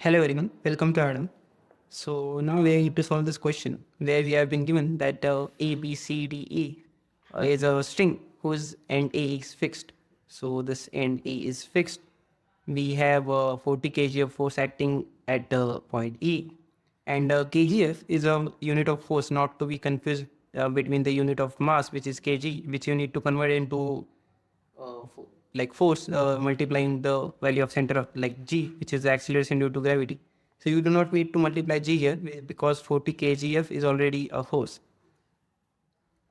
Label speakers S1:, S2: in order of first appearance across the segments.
S1: Hello everyone, welcome to Adam. So now we are here to solve this question where we have been given that ABCDE is a string whose end A is fixed. So this end A is fixed. We have 40 kg of force acting at point E, and kgf is a unit of force, not to be confused between the unit of mass, which is kg, which you need to convert into like force multiplying the value of center of like g, which is the acceleration due to gravity. So you do not need to multiply g here because 40 kgf is already a force.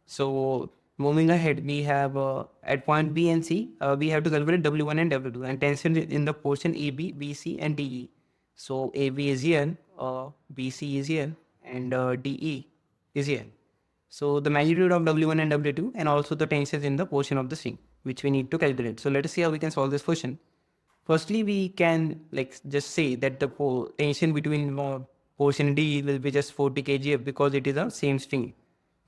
S1: So moving ahead, we have at point B and C, we have to calculate W1 and W2 and tension in the portion AB, BC and DE. So AB is here, BC is here, and DE is here. So the magnitude of W1 and W2 and also the tensions in the portion of the string, which we need to calculate. So let us see how we can solve this question. Firstly, we can like just say that the tension between portion D will be just 40 kgf because it is the same string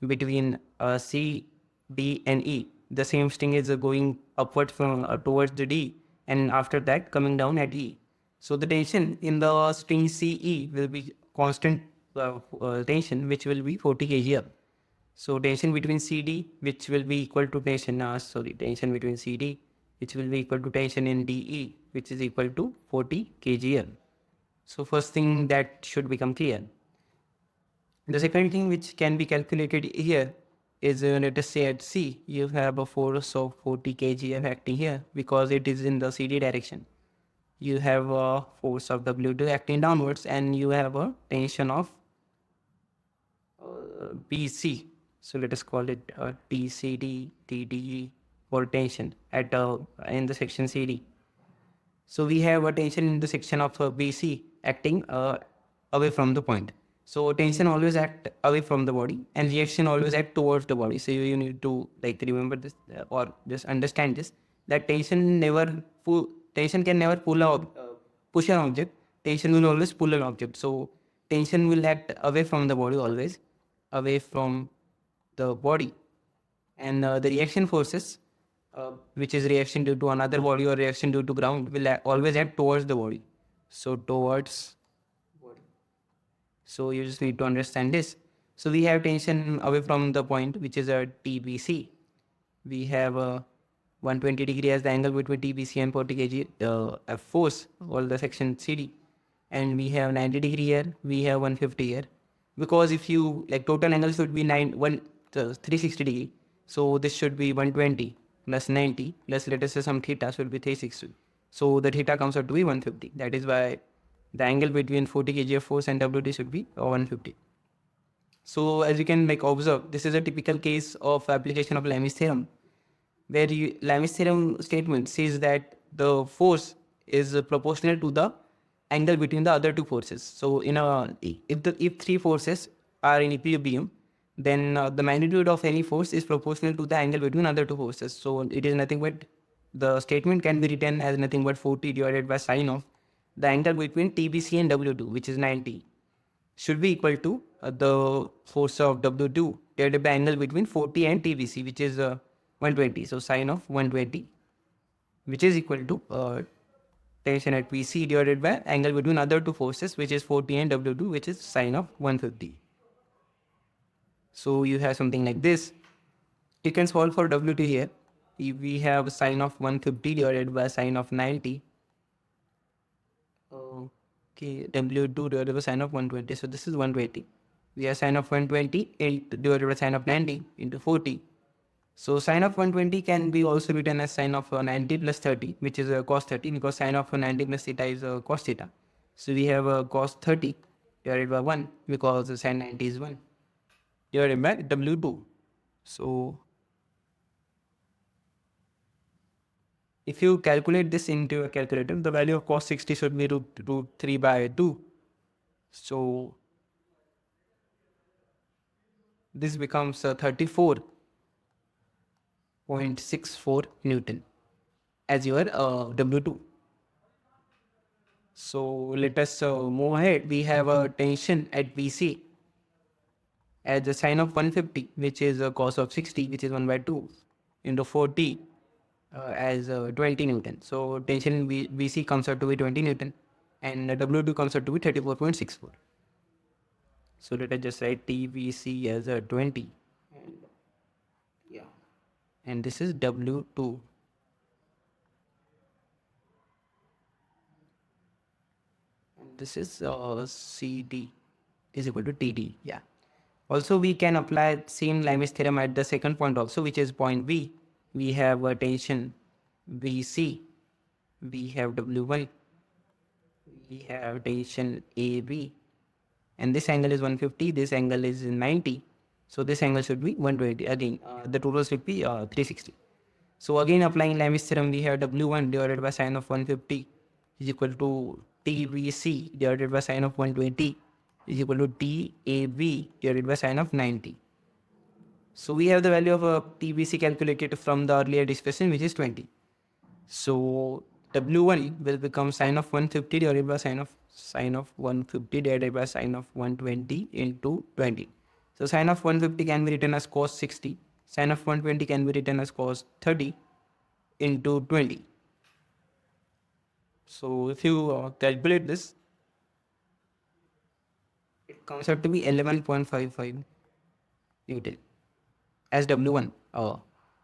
S1: between C, D and E. The same string is going upward from towards the D and after that coming down at E. So the tension in the string CE will be constant tension, which will be 40 kgf. So tension between CD, which will be equal to tension between CD, which will be equal to tension in DE, which is equal to 40 kgl. So first thing that should become clear. The second thing which can be calculated here is let us say at C, you have a force of 40 kgf acting here because it is in the CD direction. You have a force of W2 acting downwards and you have a tension of BC. So let us call it TCD, TDE for tension at in the section CD. So we have a tension in the section of BC acting away from the point. So tension always act away from the body and reaction always act towards the body. So you need to like remember this or just understand this, that tension can never push an object. Tension will always pull an object. So tension will act away from the body always, away from the body, and the reaction forces, which is reaction due to another body or reaction due to ground, will always act towards the body. So towards body. So you just need to understand this. So we have tension away from the point, which is a TBC. We have a 120 degree as the angle between TBC and 40 kg, the force, all the section CD. And we have 90 degree here, we have 150 here. Because if you, like total angle should be 360 degree. So this should be 120 plus 90 plus let us say some theta should be 360. So the theta comes out to be 150. That is why the angle between 40 kg of force and WT should be 150. So as you can like observe, this is a typical case of application of Lami's theorem, where Lami's theorem statement says that the force is proportional to the angle between the other two forces. So if three forces are in equilibrium, then the magnitude of any force is proportional to the angle between other two forces. So it is nothing but, the statement can be written as nothing but 40 divided by sine of the angle between TBC and W2, which is 90, should be equal to the force of W2 divided by angle between 40 and TBC, which is 120. So sine of 120, which is equal to tension at PC divided by angle between other two forces, which is 40 and W2, which is sine of 150. So you have something like this. You can solve for W2 here. If we have sine of 150 divided by sine of 90. Okay, W2 divided by sine of 120. So this is 120. We have sine of 120 divided by sine of 90 into 40. So sine of 120 can be also written as sine of 90 plus 30, which is cos 30, because sine of 90 plus theta is cos theta. So we have cos 30 divided by 1 because sine 90 is 1 divided by W2. So if you calculate this into a calculator, the value of cos 60 should be root 3 by 2. So this becomes 34.64 Newton as your W2. So let us move ahead. We have a tension at BC as the sine of 150, which is a cos of 60, which is 1 by 2 into 40 as 20 Newton. So tension in BC comes out to be 20 Newton. and W2 comes out to be 34.64. So let us just write TVC as a 20. And yeah, and this is W2. And this is CD is equal to TD. Yeah. Also, we can apply same Lime's theorem at the second point also, which is point V. We have a tension VC. We have W1. We have tension AB. And this angle is 150. This angle is 90. So this angle should be 120. Again, the total should be 360. So again, applying Lime's theorem, we have W1 divided by sine of 150 is equal to TVC divided by sine of 120 is equal to TAB divided by sine of 90. So we have the value of TVC calculated from the earlier discussion, which is 20. So W1 will become sine of 150 divided by sine of 150 divided by sine of 120 into 20. So sine of 150 can be written as cos 60. Sine of 120 can be written as cos 30 into 20. So if you calculate this, it comes out to be 11.55 Newton as W1.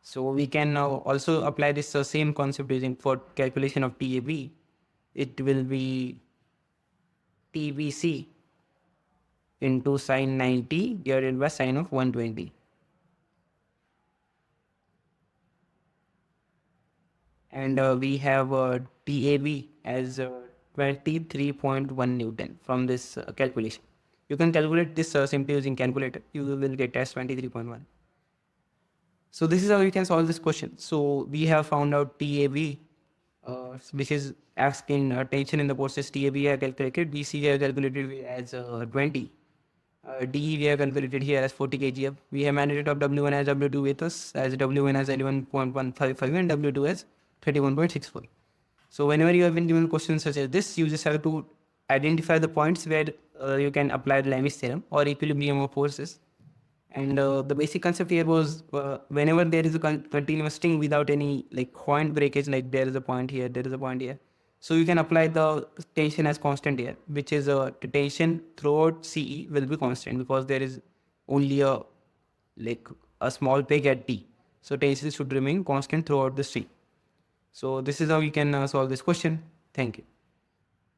S1: So we can now also apply this same concept using for calculation of TAB. It will be TVC into sine 90 divided by sine of 120. And we have TAB as 23.1 Newton from this calculation. You can calculate this simply using calculator. You will get as 23.1. So this is how you can solve this question. So we have found out TAB, which is asking tension in the process. TAB we have calculated. BC we have calculated as 20. DE we have calculated here as 40 kgf. We have managed of W1 as W2 with us as W1 as 11.155 and W2 as 31.64. So whenever you have been given questions such as this, you just have to identify the points where you can apply the Lime's theorem or equilibrium of forces. And the basic concept here was whenever there is a continuous string without any like point breakage, like there is a point here, there is a point here. So you can apply the tension as constant here, which is the tension throughout CE will be constant because there is only a small peg at T. So tension should remain constant throughout the string. So this is how you can solve this question. Thank you.